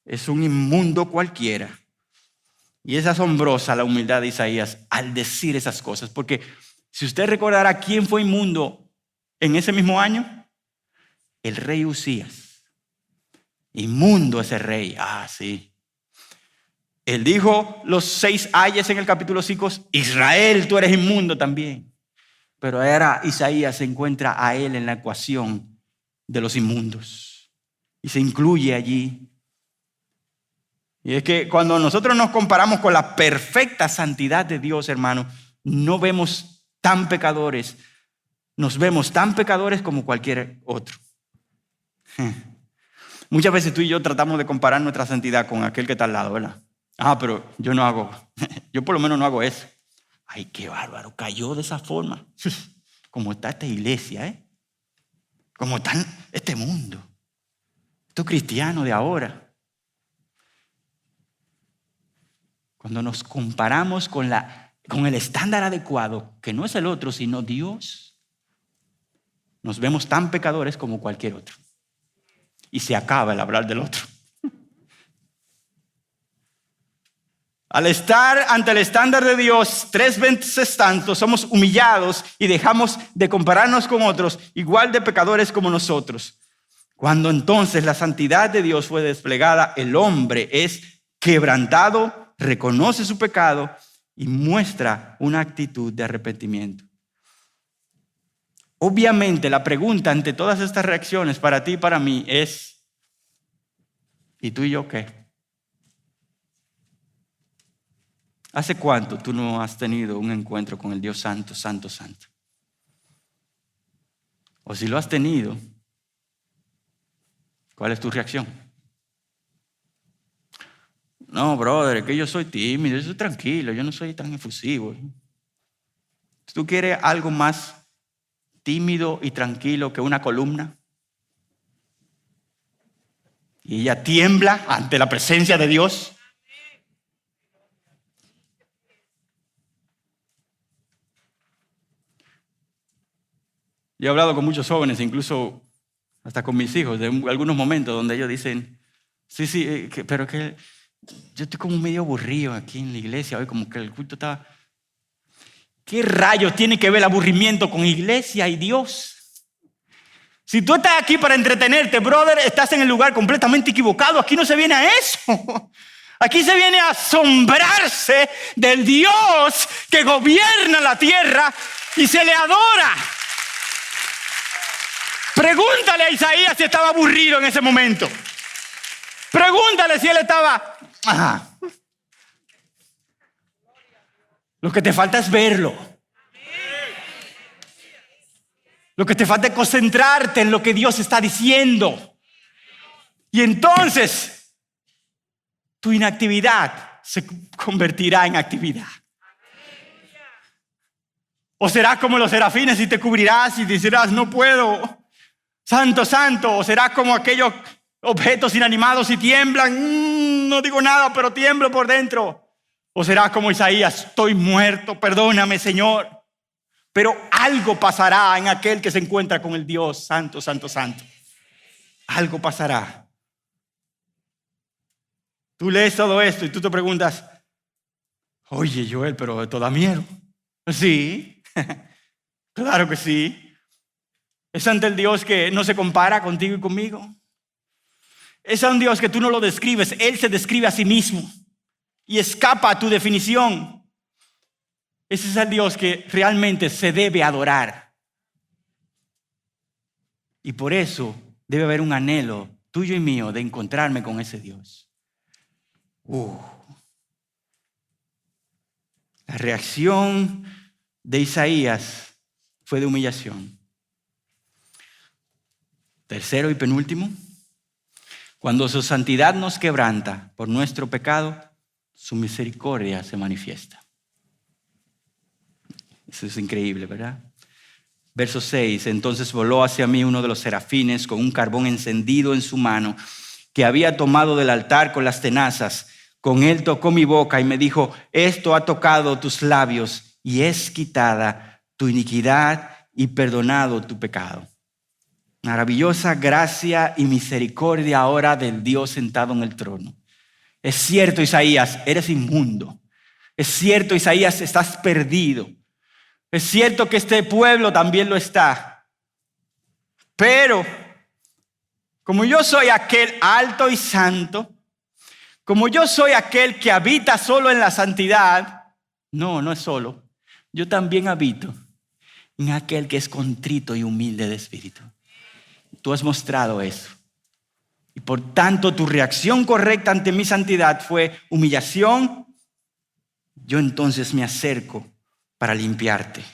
es un inmundo cualquiera. Y es asombrosa la humildad de Isaías al decir esas cosas, porque si usted recordará quién fue inmundo en ese mismo año, el rey Usías. Inmundo ese rey. Ah, sí. Él dijo los 6 ayes en el capítulo 5, Israel, tú eres inmundo también. Pero ahora Isaías se encuentra a él en la ecuación de los inmundos y se incluye allí. Y es que cuando nosotros nos comparamos con la perfecta santidad de Dios, hermano, no vemos tan pecadores, nos vemos tan pecadores como cualquier otro. Muchas veces tú y yo tratamos de comparar nuestra santidad con aquel que está al lado, ¿verdad? Ah, pero yo no hago, yo por lo menos no hago eso. Ay, qué bárbaro, cayó de esa forma. Como está esta iglesia, ¿eh? Como está este mundo. Estos cristianos de ahora. Cuando nos comparamos con el estándar adecuado, que no es el otro, sino Dios, nos vemos tan pecadores como cualquier otro. Y se acaba el hablar del otro. Al estar ante el estándar de Dios 3 veces tanto, somos humillados y dejamos de compararnos con otros igual de pecadores como nosotros. Cuando entonces la santidad de Dios fue desplegada, el hombre es quebrantado, reconoce su pecado y muestra una actitud de arrepentimiento. Obviamente la pregunta ante todas estas reacciones para ti y para mí es, ¿y tú y yo qué? ¿Hace cuánto tú no has tenido un encuentro con el Dios Santo, Santo, Santo? O si lo has tenido, ¿cuál es tu reacción? No, brother, es que yo soy tímido, yo soy tranquilo, yo no soy tan efusivo. ¿Tú quieres algo más tímido y tranquilo que una columna? Y ella tiembla ante la presencia de Dios. Yo he hablado con muchos jóvenes, incluso hasta con mis hijos, de algunos momentos donde ellos dicen, sí, pero que yo estoy como medio aburrido aquí en la iglesia, hoy como que el culto estaba... ¿Qué rayos tiene que ver el aburrimiento con iglesia y Dios? Si tú estás aquí para entretenerte, brother, estás en el lugar completamente equivocado. Aquí no se viene a eso. Aquí se viene a asombrarse del Dios que gobierna la tierra y se le adora. Pregúntale a Isaías si estaba aburrido en ese momento. Pregúntale si él estaba... Lo que te falta es verlo. Lo que te falta es concentrarte en lo que Dios está diciendo. Y entonces tu inactividad se convertirá en actividad. O serás como los serafines y te cubrirás y dirás, no puedo. Santo, santo. O serás como aquellos objetos inanimados y tiemblan. No digo nada, pero tiemblo por dentro. O serás como Isaías, estoy muerto, perdóname, Señor. Pero algo pasará en aquel que se encuentra con el Dios santo, santo, santo. Algo pasará. Tú lees todo esto y tú te preguntas, oye, Joel, pero esto da miedo. Sí, claro que sí. Es ante el Dios que no se compara contigo y conmigo. Es un Dios que tú no lo describes, Él se describe a sí mismo y escapa a tu definición. Ese es el Dios que realmente se debe adorar. Y por eso debe haber un anhelo tuyo y mío de encontrarme con ese Dios. La reacción de Isaías fue de humillación. Tercero y penúltimo, cuando su santidad nos quebranta por nuestro pecado, su misericordia se manifiesta. Eso es increíble, ¿verdad? Verso 6, entonces voló hacia mí uno de los serafines con un carbón encendido en su mano que había tomado del altar con las tenazas. Con él tocó mi boca y me dijo, esto ha tocado tus labios y es quitada tu iniquidad y perdonado tu pecado. Maravillosa gracia y misericordia ahora del Dios sentado en el trono. Es cierto, Isaías, eres inmundo. Es cierto, Isaías, estás perdido. Es cierto que este pueblo también lo está. Pero, como yo soy aquel alto y santo, como yo soy aquel que habita solo en la santidad, no es solo. Yo también habito en aquel que es contrito y humilde de espíritu. Tú has mostrado eso. Y por tanto, tu reacción correcta ante mi santidad fue humillación. Yo entonces me acerco para limpiarte.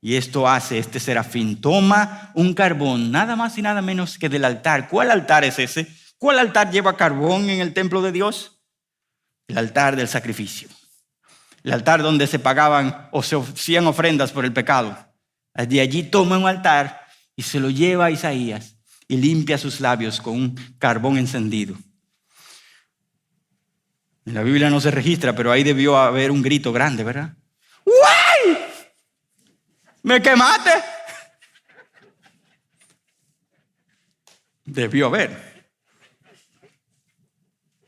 Y esto hace este serafín. Toma un carbón, nada más y nada menos que del altar. ¿Cuál altar es ese? ¿Cuál altar lleva carbón en el templo de Dios? El altar del sacrificio. El altar donde se pagaban o se hacían ofrendas por el pecado. De allí toma un altar y se lo lleva a Isaías y limpia sus labios con un carbón encendido. En la Biblia no se registra, pero ahí debió haber un grito grande, ¿verdad? ¡Uy! ¡Me quemaste! Debió haber.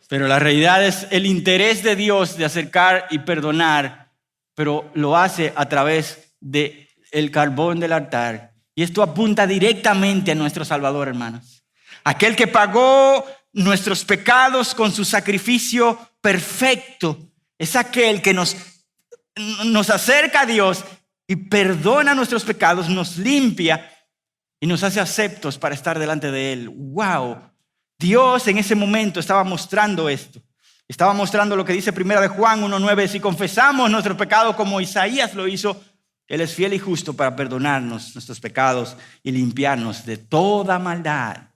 Pero la realidad es el interés de Dios de acercar y perdonar, pero lo hace a través del carbón del altar. Y esto apunta directamente a nuestro Salvador, hermanos. Aquel que pagó nuestros pecados con su sacrificio perfecto. Es aquel que nos acerca a Dios y perdona nuestros pecados, nos limpia y nos hace aceptos para estar delante de Él. ¡Wow! Dios en ese momento estaba mostrando esto. Estaba mostrando lo que dice 1 Juan 1:9. Si confesamos nuestros pecados como Isaías lo hizo, Él es fiel y justo para perdonarnos nuestros pecados y limpiarnos de toda maldad.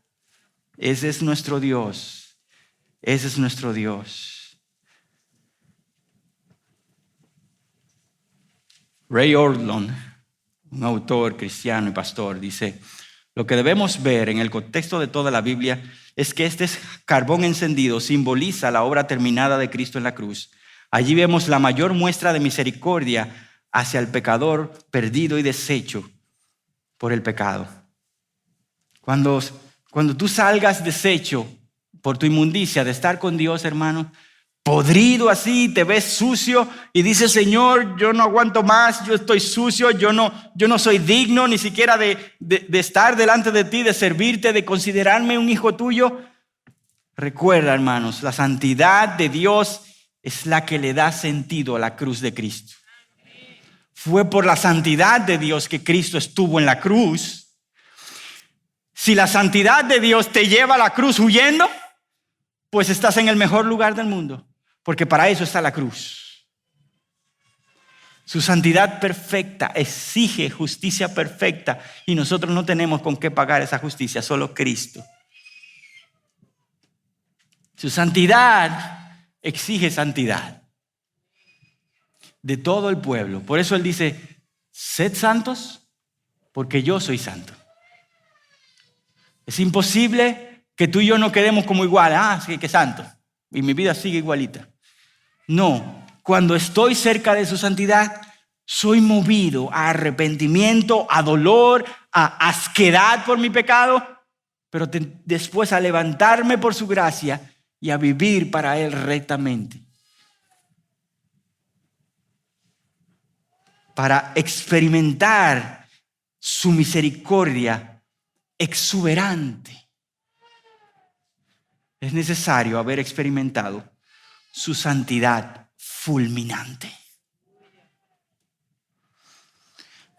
Ese es nuestro Dios. Ese es nuestro Dios. Ray Ortlund, un autor cristiano y pastor, dice: lo que debemos ver en el contexto de toda la Biblia es que este carbón encendido simboliza la obra terminada de Cristo en la cruz. Allí vemos la mayor muestra de misericordia hacia el pecador perdido y deshecho por el pecado. Cuando tú salgas deshecho por tu inmundicia de estar con Dios, hermano, podrido así, te ves sucio y dices: Señor, yo no aguanto más, yo estoy sucio, yo no soy digno ni siquiera de estar delante de ti, de servirte, de considerarme un hijo tuyo. Recuerda, hermanos, la santidad de Dios es la que le da sentido a la cruz de Cristo. Fue por la santidad de Dios que Cristo estuvo en la cruz. Si la santidad de Dios te lleva a la cruz huyendo, pues estás en el mejor lugar del mundo, porque para eso está la cruz. Su santidad perfecta exige justicia perfecta y nosotros no tenemos con qué pagar esa justicia, solo Cristo. Su santidad exige santidad de todo el pueblo. Por eso Él dice: sed santos porque yo soy santo. Es imposible que tú y yo no quedemos como igual. Sí, que santo. Y mi vida sigue igualita. No, cuando estoy cerca de su santidad, soy movido a arrepentimiento, a dolor, a asquedad por mi pecado, pero después a levantarme por su gracia y a vivir para Él rectamente. para experimentar su misericordia exuberante, es necesario haber experimentado su santidad fulminante.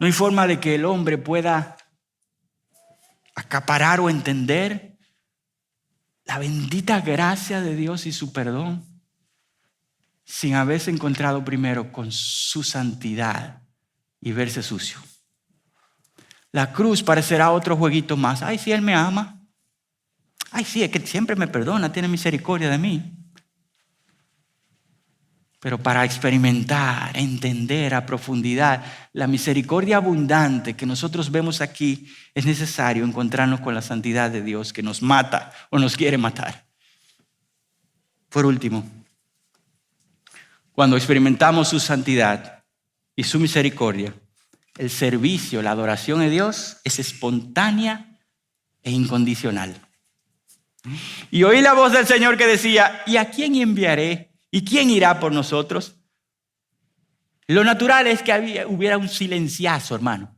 No hay forma de que el hombre pueda acaparar o entender la bendita gracia de Dios y su perdón sin haberse encontrado primero con su santidad y verse sucio. La cruz parecerá otro jueguito más. Ay, sí, Él me ama. Ay, sí, es que siempre me perdona, tiene misericordia de mí. Pero para experimentar, entender a profundidad la misericordia abundante que nosotros vemos aquí, es necesario encontrarnos con la santidad de Dios que nos mata o nos quiere matar. Por último, cuando experimentamos su santidad y su misericordia, el servicio, la adoración a Dios es espontánea e incondicional. Y oí la voz del Señor que decía: ¿y a quién enviaré? ¿Y quién irá por nosotros? Lo natural es que hubiera un silenciazo, hermano.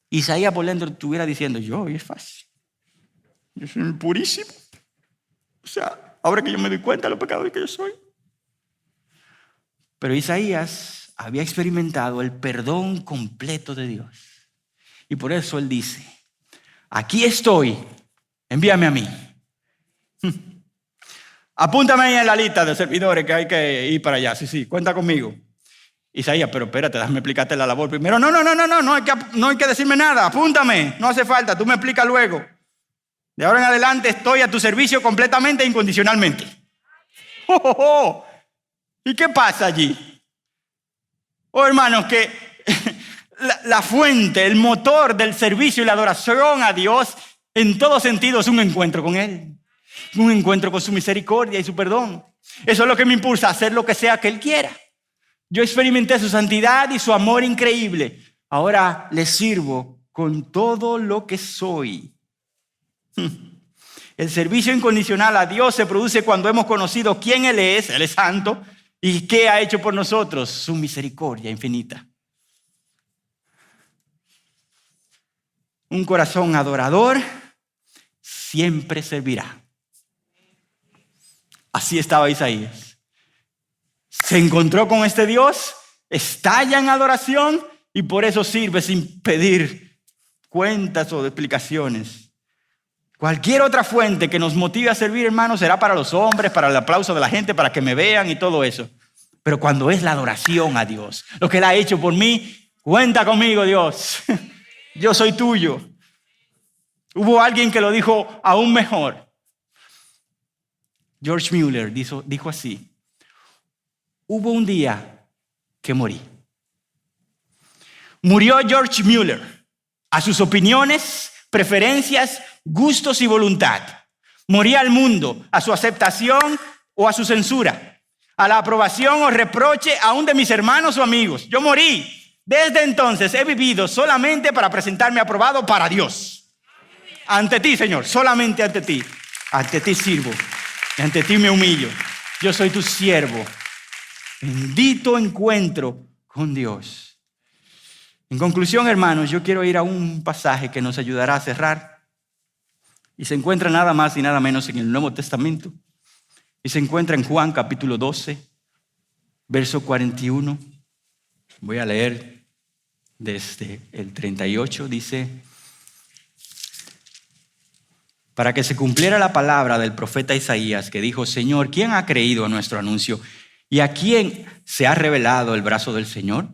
Isaías por dentro estuviera diciendo: yo, y es fácil. Yo soy purísimo. O sea, ahora que yo me doy cuenta de los pecados que yo soy. Pero Isaías había experimentado el perdón completo de Dios. Y por eso él dice: aquí estoy, envíame a mí. Apúntame ahí en la lista de servidores que hay que ir para allá. Sí, cuenta conmigo. Isaías, pero espérate, déjame explicarte la labor primero. No hay que decirme nada. Apúntame, no hace falta, tú me explicas luego. De ahora en adelante estoy a tu servicio completamente e incondicionalmente. ¿Y qué pasa allí? Hermanos, que la fuente, el motor del servicio y la adoración a Dios en todo sentido es un encuentro con Él. Un encuentro con su misericordia y su perdón. Eso es lo que me impulsa a hacer lo que sea que Él quiera. Yo experimenté su santidad y su amor increíble. Ahora le sirvo con todo lo que soy. El servicio incondicional a Dios se produce cuando hemos conocido quién Él es santo, y qué ha hecho por nosotros, su misericordia infinita. Un corazón adorador siempre servirá. Así estaba Isaías. Se encontró con este Dios, estalla en adoración y por eso sirve sin pedir cuentas o explicaciones. Cualquier otra fuente que nos motive a servir, hermanos, será para los hombres, para el aplauso de la gente, para que me vean y todo eso. Pero cuando es la adoración a Dios, lo que Él ha hecho por mí, cuenta conmigo, Dios. Yo soy tuyo. Hubo alguien que lo dijo aún mejor. George Mueller dijo así: hubo un día que morí. Murió George Mueller a sus opiniones, preferencias, gustos y voluntad. Moría al mundo, a su aceptación o a su censura, a la aprobación o reproche aún de mis hermanos o amigos. Yo morí. Desde entonces he vivido solamente para presentarme aprobado para Dios. Ante ti, Señor, solamente ante ti. Ante ti sirvo. Y ante ti me humillo. Yo soy tu siervo. Bendito encuentro con Dios. En conclusión, hermanos, yo quiero ir a un pasaje que nos ayudará a cerrar. Y se encuentra nada más y nada menos en el Nuevo Testamento. Y se encuentra en Juan capítulo 12, verso 41. Voy a leer desde el 38. Dice: para que se cumpliera la palabra del profeta Isaías, que dijo: Señor, ¿quién ha creído a nuestro anuncio? ¿Y a quién se ha revelado el brazo del Señor?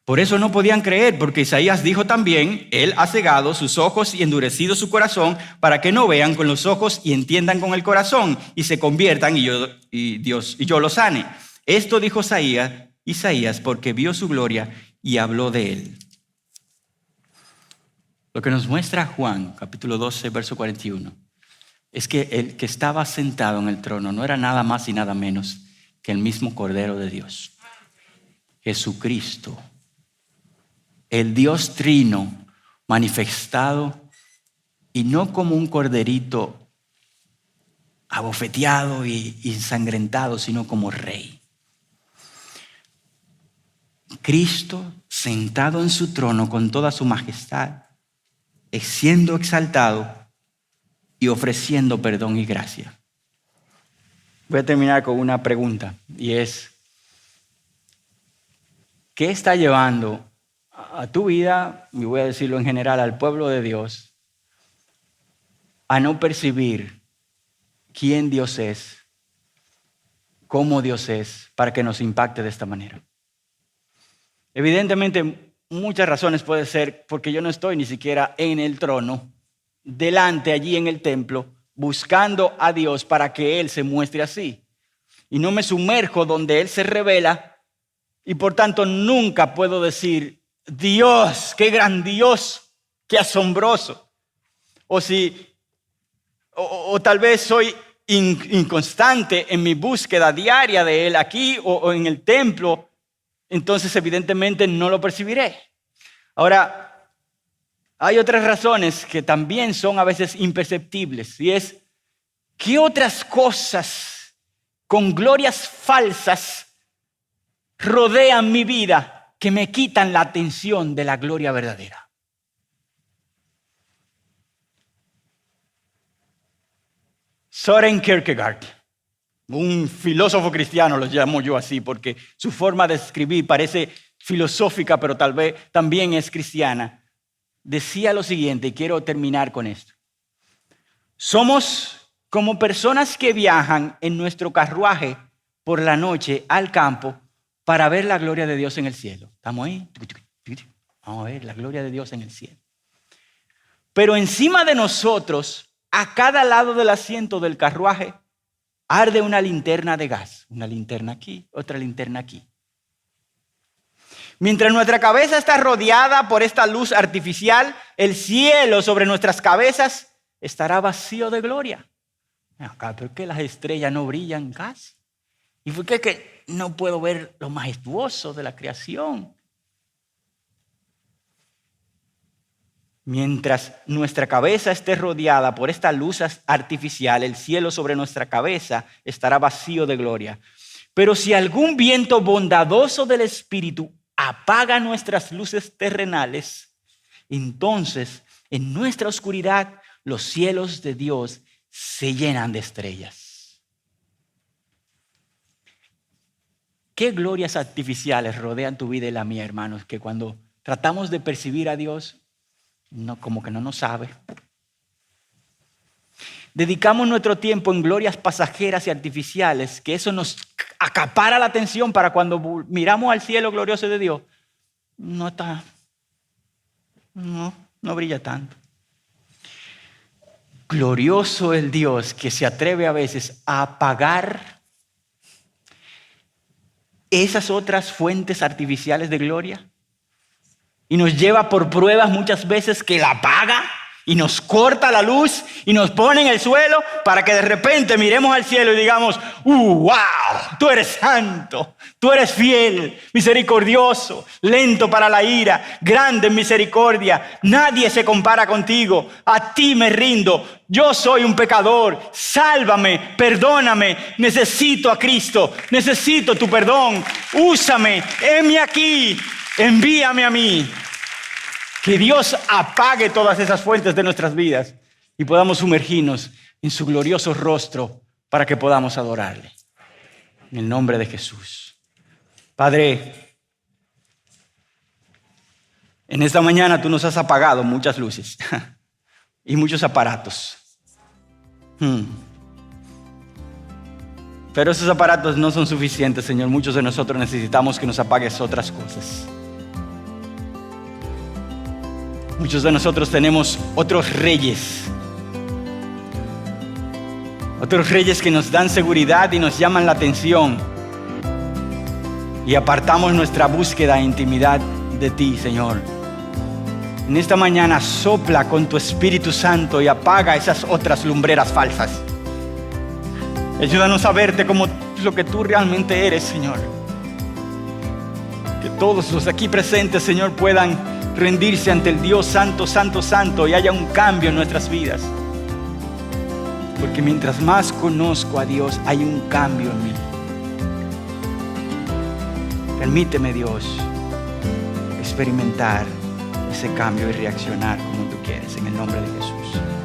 Por eso no podían creer, porque Isaías dijo también: Él ha cegado sus ojos y endurecido su corazón, para que no vean con los ojos y entiendan con el corazón, y se conviertan y yo los sane. Esto dijo Isaías porque vio su gloria y habló de él. Lo que nos muestra Juan, capítulo 12, verso 41, es que el que estaba sentado en el trono no era nada más y nada menos que el mismo Cordero de Dios, Jesucristo, el Dios trino manifestado, y no como un corderito abofeteado y ensangrentado, sino como rey. Cristo sentado en su trono con toda su majestad, siendo exaltado y ofreciendo perdón y gracia. Voy a terminar con una pregunta y es, ¿qué está llevando a tu vida, y voy a decirlo en general, al pueblo de Dios, a no percibir quién Dios es, cómo Dios es, para que nos impacte de esta manera? Evidentemente, muchas razones puede ser porque yo no estoy ni siquiera en el trono, delante allí en el templo, buscando a Dios para que Él se muestre así. Y no me sumerjo donde Él se revela y por tanto nunca puedo decir, Dios, qué grandioso, qué asombroso. O tal vez soy inconstante en mi búsqueda diaria de Él aquí o en el templo, entonces evidentemente no lo percibiré. Ahora, hay otras razones que también son a veces imperceptibles, y es, ¿qué otras cosas con glorias falsas rodean mi vida que me quitan la atención de la gloria verdadera? Søren Kierkegaard, un filósofo cristiano, lo llamo yo así, porque su forma de escribir parece filosófica, pero tal vez también es cristiana. Decía lo siguiente, y quiero terminar con esto. Somos como personas que viajan en nuestro carruaje por la noche al campo para ver la gloria de Dios en el cielo. ¿Estamos ahí? Vamos a ver la gloria de Dios en el cielo. Pero encima de nosotros, a cada lado del asiento del carruaje, arde una linterna de gas. Una linterna aquí, otra linterna aquí. Mientras nuestra cabeza está rodeada por esta luz artificial, el cielo sobre nuestras cabezas estará vacío de gloria. ¿Por qué las estrellas no brillan casi? ¿Y por qué que no puedo ver lo majestuoso de la creación? Mientras nuestra cabeza esté rodeada por esta luz artificial, el cielo sobre nuestra cabeza estará vacío de gloria. Pero si algún viento bondadoso del Espíritu apaga nuestras luces terrenales, entonces en nuestra oscuridad los cielos de Dios se llenan de estrellas. ¿Qué glorias artificiales rodean tu vida y la mía, hermanos? Que cuando tratamos de percibir a Dios, como que no nos sabe. Dedicamos nuestro tiempo en glorias pasajeras y artificiales, que eso nos acapara la atención para cuando miramos al cielo glorioso de Dios, no brilla tanto. Glorioso el Dios que se atreve a veces a apagar esas otras fuentes artificiales de gloria y nos lleva por pruebas muchas veces que la apaga y nos corta la luz y nos pone en el suelo para que de repente miremos al cielo y digamos, wow, tú eres santo, tú eres fiel, misericordioso, lento para la ira, grande en misericordia, nadie se compara contigo, a ti me rindo, yo soy un pecador, sálvame, perdóname, necesito a Cristo, necesito tu perdón, úsame, heme aquí, envíame a mí. Que Dios apague todas esas fuentes de nuestras vidas y podamos sumergirnos en su glorioso rostro para que podamos adorarle. En el nombre de Jesús. Padre, en esta mañana tú nos has apagado muchas luces y muchos aparatos. Pero esos aparatos no son suficientes, Señor. Muchos de nosotros necesitamos que nos apagues otras cosas. Muchos de nosotros tenemos otros reyes que nos dan seguridad y nos llaman la atención. Y apartamos nuestra búsqueda e intimidad de ti, Señor. En esta mañana sopla con tu Espíritu Santo y apaga esas otras lumbreras falsas. Ayúdanos a verte como lo que tú realmente eres, Señor. Que todos los aquí presentes, Señor, puedan rendirse ante el Dios santo, santo, santo y haya un cambio en nuestras vidas. Porque mientras más conozco a Dios, hay un cambio en mí. Permíteme, Dios, experimentar ese cambio y reaccionar como tú quieres, en el nombre de Jesús.